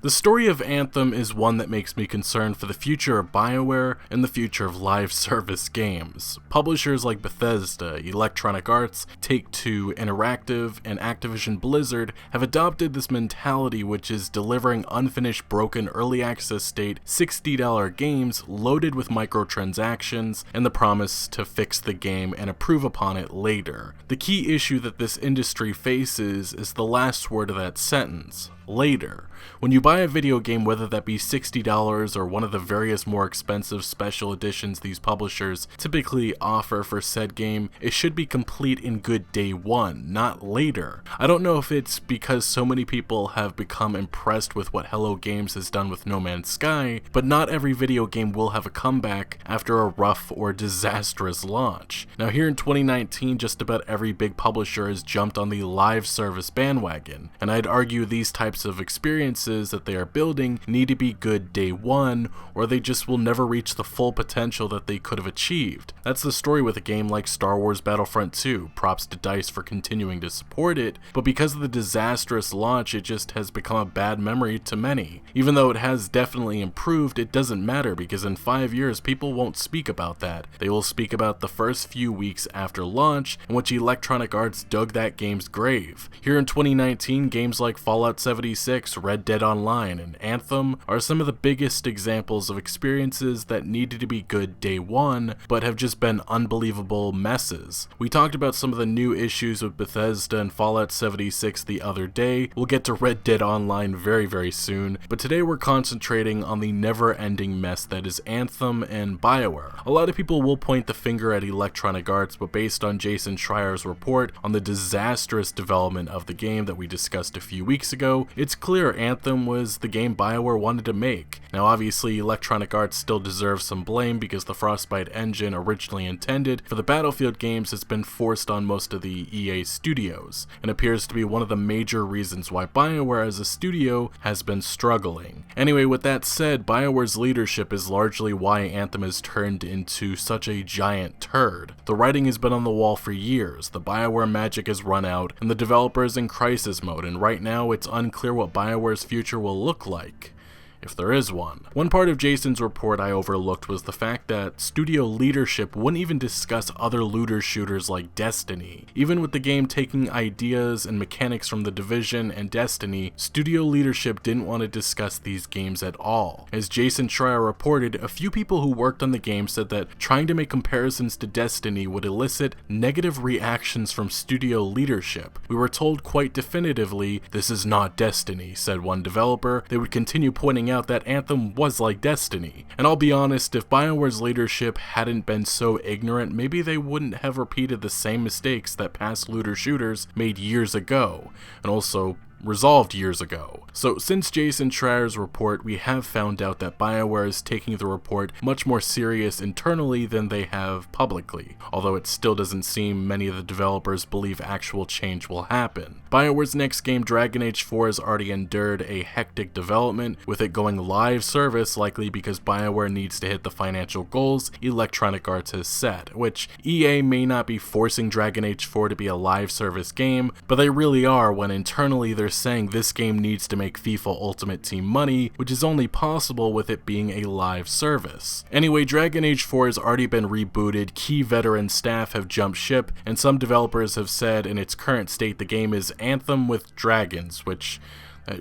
The story of Anthem is one that makes me concerned for the future of BioWare and the future of live service games. Publishers like Bethesda, Electronic Arts, Take-Two Interactive, and Activision Blizzard have adopted this mentality, which is delivering unfinished, broken, early access state $60 games loaded with microtransactions and the promise to fix the game and improve upon it later. The key issue that this industry faces is the last word of that sentence: later. When you buy a video game, whether that be $60 or one of the various more expensive special editions these publishers typically offer for said game, it should be complete in good day one, not later. I don't know if it's because so many people have become impressed with what Hello Games has done with No Man's Sky, but not every video game will have a comeback after a rough or disastrous launch. Now here in 2019, just about every big publisher has jumped on the live service bandwagon, and I'd argue these types of experiences that they are building need to be good day one, or they just will never reach the full potential that they could have achieved. That's the story with a game like Star Wars Battlefront 2, props to DICE for continuing to support it, but because of the disastrous launch, it just has become a bad memory to many. Even though it has definitely improved, it doesn't matter, because in 5 years people won't speak about that. They will speak about the first few weeks after launch, in which Electronic Arts dug that game's grave. Here in 2019, games like Fallout 76, Red Dead Online, and Anthem are some of the biggest examples of experiences that needed to be good day one, but have just been unbelievable messes. We talked about some of the new issues with Bethesda and Fallout 76 the other day. We'll get to Red Dead Online very soon, but today we're concentrating on the never-ending mess that is Anthem and BioWare. A lot of people will point the finger at Electronic Arts, but based on Jason Schreier's report on the disastrous development of the game that we discussed a few weeks ago, it's clear Anthem was the game BioWare wanted to make. Now obviously Electronic Arts still deserves some blame because the Frostbite engine originally intended for the Battlefield games has been forced on most of the EA studios, and appears to be one of the major reasons why BioWare as a studio has been struggling. Anyway, with that said, BioWare's leadership is largely why Anthem has turned into such a giant turd. The writing has been on the wall for years, the BioWare magic has run out, and the developer is in crisis mode, and right now it's unclear what BioWare's future will look like, if there is one. One part of Jason's report I overlooked was the fact that studio leadership wouldn't even discuss other looter shooters like Destiny. Even with the game taking ideas and mechanics from The Division and Destiny, studio leadership didn't want to discuss these games at all. As Jason Schreier reported, a few people who worked on the game said that trying to make comparisons to Destiny would elicit negative reactions from studio leadership. We were told quite definitively, "This is not Destiny," said one developer. They would continue pointing out that Anthem was like Destiny. And I'll be honest, if BioWare's leadership hadn't been so ignorant, maybe they wouldn't have repeated the same mistakes that past looter shooters made years ago, and also resolved years ago. So since Jason Schreier's report, we have found out that BioWare is taking the report much more serious internally than they have publicly, although it still doesn't seem many of the developers believe actual change will happen. BioWare's next game, Dragon Age 4, has already endured a hectic development, with it going live service likely because BioWare needs to hit the financial goals Electronic Arts has set, which EA may not be forcing Dragon Age 4 to be a live service game, but they really are when internally they're saying this game needs to make FIFA Ultimate Team money, which is only possible with it being a live service. Anyway, Dragon Age 4 has already been rebooted, key veteran staff have jumped ship, and some developers have said in its current state the game is Anthem with dragons, which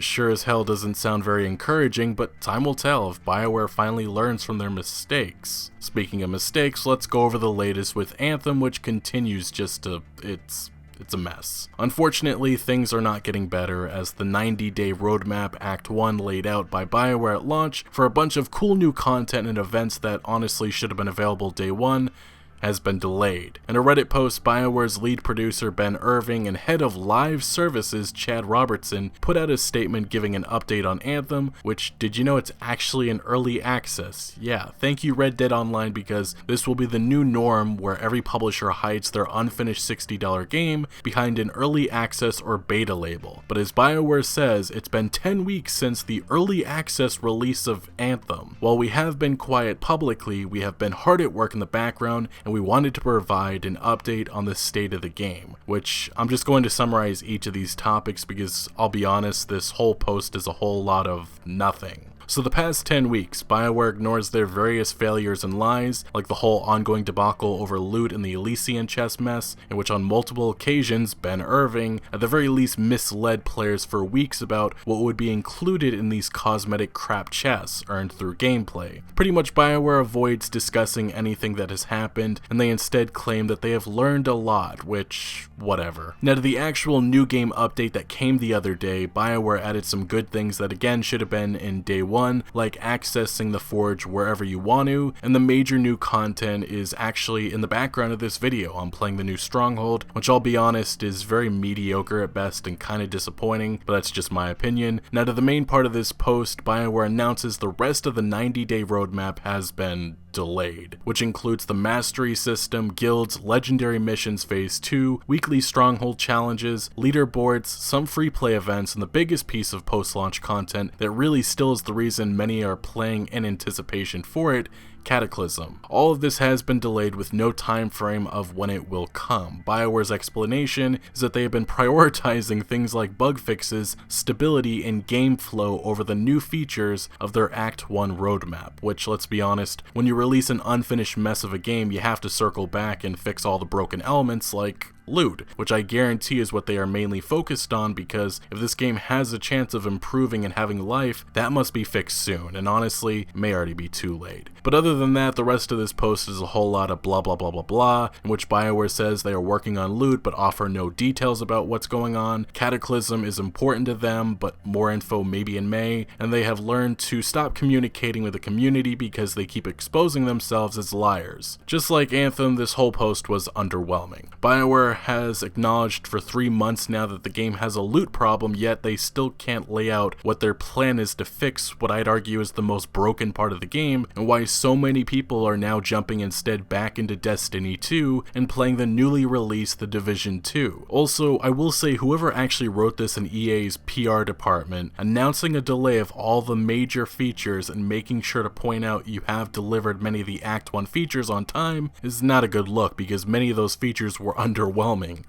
sure as hell doesn't sound very encouraging, but time will tell if BioWare finally learns from their mistakes. Speaking of mistakes, let's go over the latest with Anthem, which continues just to, it's a mess. Unfortunately, things are not getting better, as the 90-day roadmap Act 1 laid out by BioWare at launch for a bunch of cool new content and events that honestly should have been available day one has been delayed. In a Reddit post, BioWare's lead producer Ben Irving and head of live services Chad Robertson put out a statement giving an update on Anthem, which, did you know it's actually in early access? Yeah, thank you Red Dead Online, because this will be the new norm where every publisher hides their unfinished $60 game behind an early access or beta label. But as BioWare says, it's been 10 weeks since the early access release of Anthem. While we have been quiet publicly, we have been hard at work in the background, and we wanted to provide an update on the state of the game, which I'm just going to summarize each of these topics because I'll be honest, this whole post is a whole lot of nothing. So the past 10 weeks, BioWare ignores their various failures and lies, like the whole ongoing debacle over loot in the Elysian chess mess, in which on multiple occasions, Ben Irving, at the very least misled players for weeks about what would be included in these cosmetic crap chests earned through gameplay. Pretty much BioWare avoids discussing anything that has happened, and they instead claim that they have learned a lot, which, whatever. Now to the actual new game update that came the other day, BioWare added some good things that again should have been in day one, like accessing the Forge wherever you want to, and the major new content is actually in the background of this video. I'm playing the new Stronghold, which I'll be honest is very mediocre at best and kind of disappointing, but that's just my opinion. Now to the main part of this post, BioWare announces the rest of the 90-day roadmap has been delayed, which includes the Mastery System, Guilds, Legendary Missions Phase 2, weekly Stronghold challenges, leaderboards, some free play events, and the biggest piece of post-launch content that really still is the reason many are playing in anticipation for it, Cataclysm. All of this has been delayed with no time frame of when it will come. BioWare's explanation is that they have been prioritizing things like bug fixes, stability, and game flow over the new features of their Act 1 roadmap, which, let's be honest, when you release an unfinished mess of a game, you have to circle back and fix all the broken elements like loot, which I guarantee is what they are mainly focused on, because if this game has a chance of improving and having life, that must be fixed soon, and honestly, it may already be too late. But other than that, the rest of this post is a whole lot of blah blah blah blah blah, in which BioWare says they are working on loot but offer no details about what's going on. Cataclysm is important to them, but more info maybe in May, and they have learned to stop communicating with the community because they keep exposing themselves as liars. Just like Anthem, this whole post was underwhelming. BioWare has acknowledged for 3 months now that the game has a loot problem, yet they still can't lay out what their plan is to fix what I'd argue is the most broken part of the game, and why so many people are now jumping instead back into Destiny 2 and playing the newly released The Division 2. Also, I will say whoever actually wrote this in EA's PR department, announcing a delay of all the major features and making sure to point out you have delivered many of the Act 1 features on time is not a good look, because many of those features were underwhelming.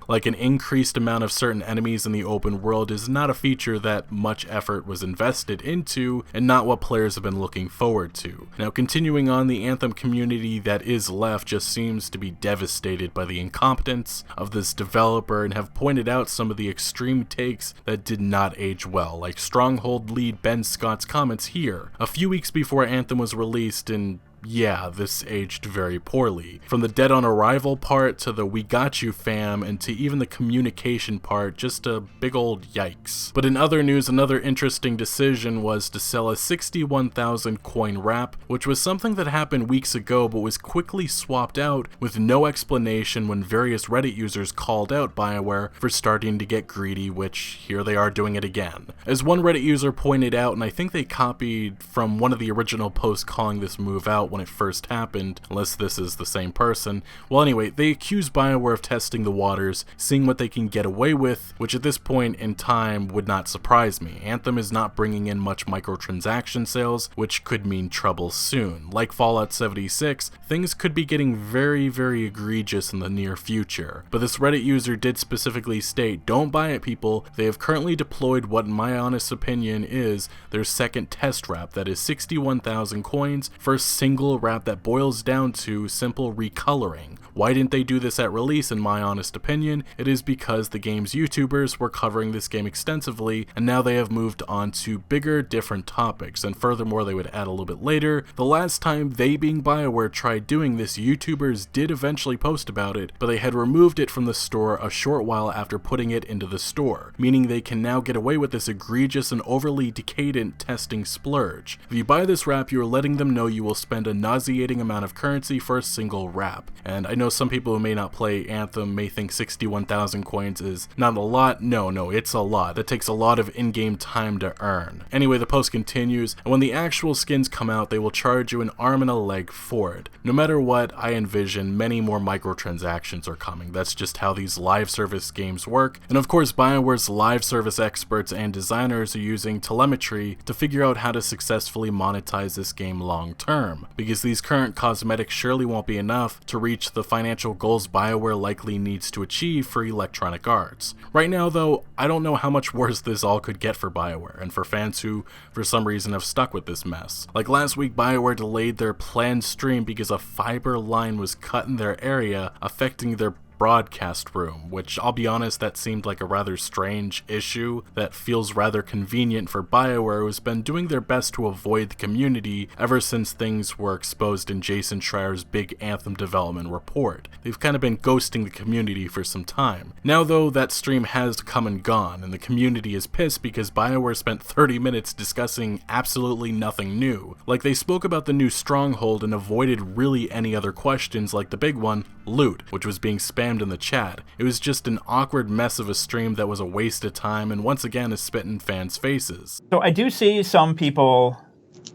Like an increased amount of certain enemies in the open world is not a feature that much effort was invested into, and not what players have been looking forward to. Now continuing on, the Anthem community that is left just seems to be devastated by the incompetence of this developer, and have pointed out some of the extreme takes that did not age well, like Stronghold lead Ben Scott's comments here, a few weeks before Anthem was released, and yeah, this aged very poorly. From the dead on arrival part to the we got you fam, and to even the communication part, just a big old yikes. But in other news, another interesting decision was to sell a 61,000 coin wrap, which was something that happened weeks ago but was quickly swapped out with no explanation when various Reddit users called out BioWare for starting to get greedy, which here they are doing it again. As one Reddit user pointed out, and I think they copied from one of the original posts calling this move out when it first happened, unless this is the same person. Well anyway, they accuse BioWare of testing the waters, seeing what they can get away with, which at this point in time would not surprise me. Anthem is not bringing in much microtransaction sales, which could mean trouble soon. Like Fallout 76, things could be getting very, very egregious in the near future. But this Reddit user did specifically state, don't buy it people, they have currently deployed what in my honest opinion is their second test wrap that is 61,000 coins for a single wrap that boils down to simple recoloring. Why didn't they do this at release? In my honest opinion, it is because the game's YouTubers were covering this game extensively, and now they have moved on to bigger, different topics. And furthermore, they would add a little bit later, the last time they, being BioWare, tried doing this, YouTubers did eventually post about it, but they had removed it from the store a short while after putting it into the store, meaning they can now get away with this egregious and overly decadent testing splurge. If you buy this wrap, you are letting them know you will spend a nauseating amount of currency for a single wrap. And I know some people who may not play Anthem may think 61,000 coins is not a lot. No, it's a lot. That takes a lot of in-game time to earn. Anyway, the post continues, and when the actual skins come out, they will charge you an arm and a leg for it. No matter what, I envision many more microtransactions are coming. That's just how these live service games work. And of course, BioWare's live service experts and designers are using telemetry to figure out how to successfully monetize this game long term. because these current cosmetics surely won't be enough to reach the financial goals BioWare likely needs to achieve for Electronic Arts. Right now though, I don't know how much worse this all could get for BioWare, and for fans who, for some reason, have stuck with this mess. Like last week, BioWare delayed their planned stream because a fiber line was cut in their area, affecting their broadcast room, which I'll be honest, that seemed like a rather strange issue that feels rather convenient for BioWare, who's been doing their best to avoid the community ever since things were exposed in Jason Schreier's big Anthem development report. They've kind of been ghosting the community for some time. Now though, that stream has come and gone, and the community is pissed because BioWare spent 30 minutes discussing absolutely nothing new. Like, they spoke about the new stronghold and avoided really any other questions like the big one, loot, which was being spammed in the chat. It was just an awkward mess of a stream that was a waste of time and once again is spit in fans' faces. So I do see some people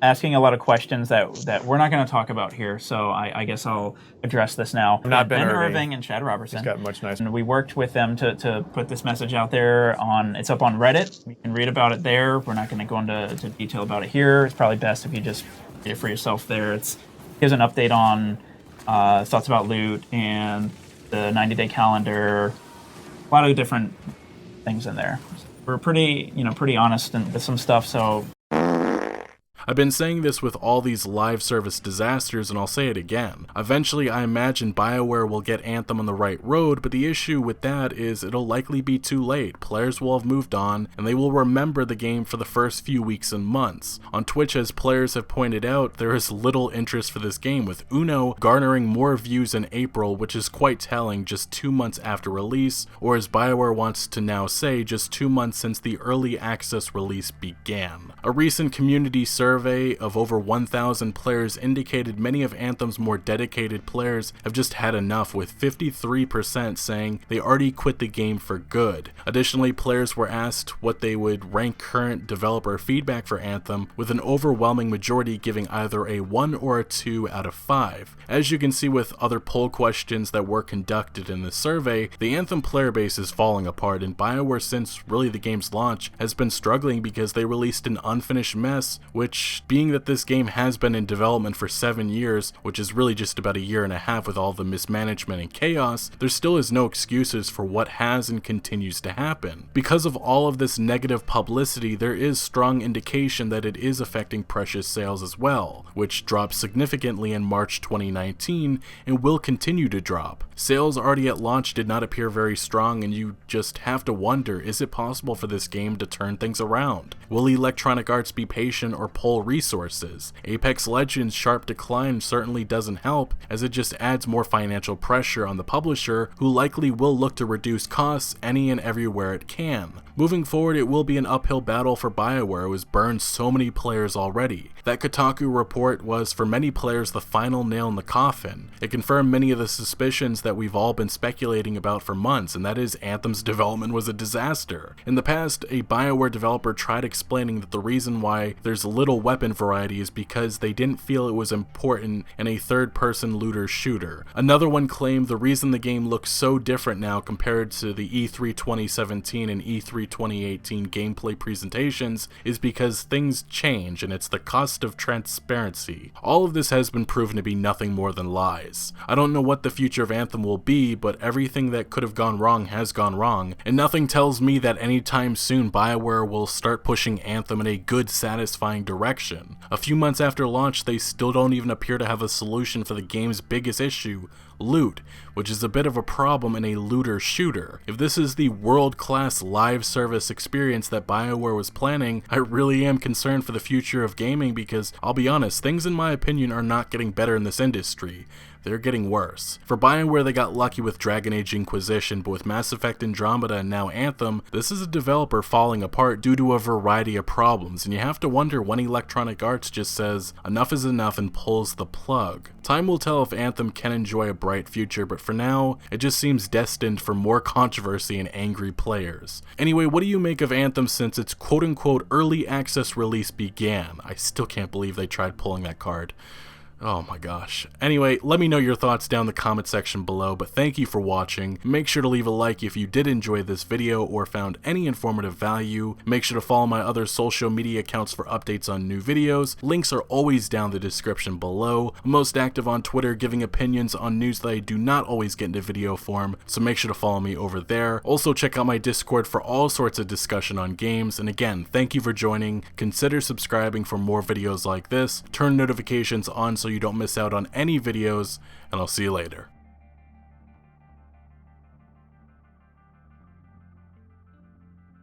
asking a lot of questions that we're not going to talk about here, so I guess I'll address this now. Not Ben Irving and Chad Robertson. He's got much nicer. And we worked with them to put this message out there it's up on Reddit. You can read about it there. We're not going to go into detail about it here. It's probably best if you just read it for yourself there. Here's an update on thoughts about loot and the 90-day calendar, a lot of different things in there. We're pretty honest with some stuff, so I've been saying this with all these live service disasters, and I'll say it again. Eventually, I imagine BioWare will get Anthem on the right road, but the issue with that is it'll likely be too late. Players will have moved on, and they will remember the game for the first few weeks and months. On Twitch, as players have pointed out, there is little interest for this game, with Uno garnering more views in April, which is quite telling, just 2 months after release, or as BioWare wants to now say, just 2 months since the early access release began. A recent community survey of over 1,000 players indicated many of Anthem's more dedicated players have just had enough, with 53% saying they already quit the game for good. Additionally, players were asked what they would rank current developer feedback for Anthem, with an overwhelming majority giving either a 1 or a 2 out of 5. As you can see with other poll questions that were conducted in the survey, the Anthem player base is falling apart, and BioWare, since really the game's launch, has been struggling because they released an unfinished mess, which, being that this game has been in development for 7 years, which is really just about a year and a half with all the mismanagement and chaos, there still is no excuses for what has and continues to happen. Because of all of this negative publicity, there is strong indication that it is affecting Precious sales as well, which dropped significantly in March 2019 and will continue to drop. Sales already at launch did not appear very strong, and you just have to wonder, is it possible for this game to turn things around? Will Electronic Arts be patient or pull resources? Apex Legends' sharp decline certainly doesn't help, as it just adds more financial pressure on the publisher, who likely will look to reduce costs any and everywhere it can. Moving forward, it will be an uphill battle for BioWare, who has burned so many players already. That Kotaku report was, for many players, the final nail in the coffin. It confirmed many of the suspicions that we've all been speculating about for months, and that is Anthem's development was a disaster. In the past, a BioWare developer tried explaining that the reason why there's little weapon variety is because they didn't feel it was important in a third-person looter shooter. Another one claimed the reason the game looks so different now compared to the E3 2017 and E3 2018 gameplay presentations is because things change, and it's the cost of transparency. All of this has been proven to be nothing more than lies. I don't know what the future of Anthem will be, but everything that could have gone wrong has gone wrong, and nothing tells me that anytime soon BioWare will start pushing Anthem in a good, satisfying direction. A few months after launch, they still don't even appear to have a solution for the game's biggest issue, loot, which is a bit of a problem in a looter shooter. If this is the world-class live service experience that BioWare was planning, I really am concerned for the future of gaming, because I'll be honest, things in my opinion are not getting better in this industry. They're getting worse. For BioWare, they got lucky with Dragon Age Inquisition, but with Mass Effect Andromeda and now Anthem, this is a developer falling apart due to a variety of problems, and you have to wonder when Electronic Arts just says enough is enough and pulls the plug. Time will tell if Anthem can enjoy a bright future, but for now, it just seems destined for more controversy and angry players. Anyway, what do you make of Anthem since its quote-unquote early access release began? I still can't believe they tried pulling that card. Oh my gosh. Anyway, let me know your thoughts down in the comment section below, but thank you for watching. Make sure to leave a like if you did enjoy this video or found any informative value. Make sure to follow my other social media accounts for updates on new videos. Links are always down in the description below. I'm most active on Twitter, giving opinions on news that I do not always get into video form, so make sure to follow me over there. Also check out my Discord for all sorts of discussion on games, and again, thank you for joining. Consider subscribing for more videos like this. Turn notifications on so you don't miss out on any videos, and I'll see you later.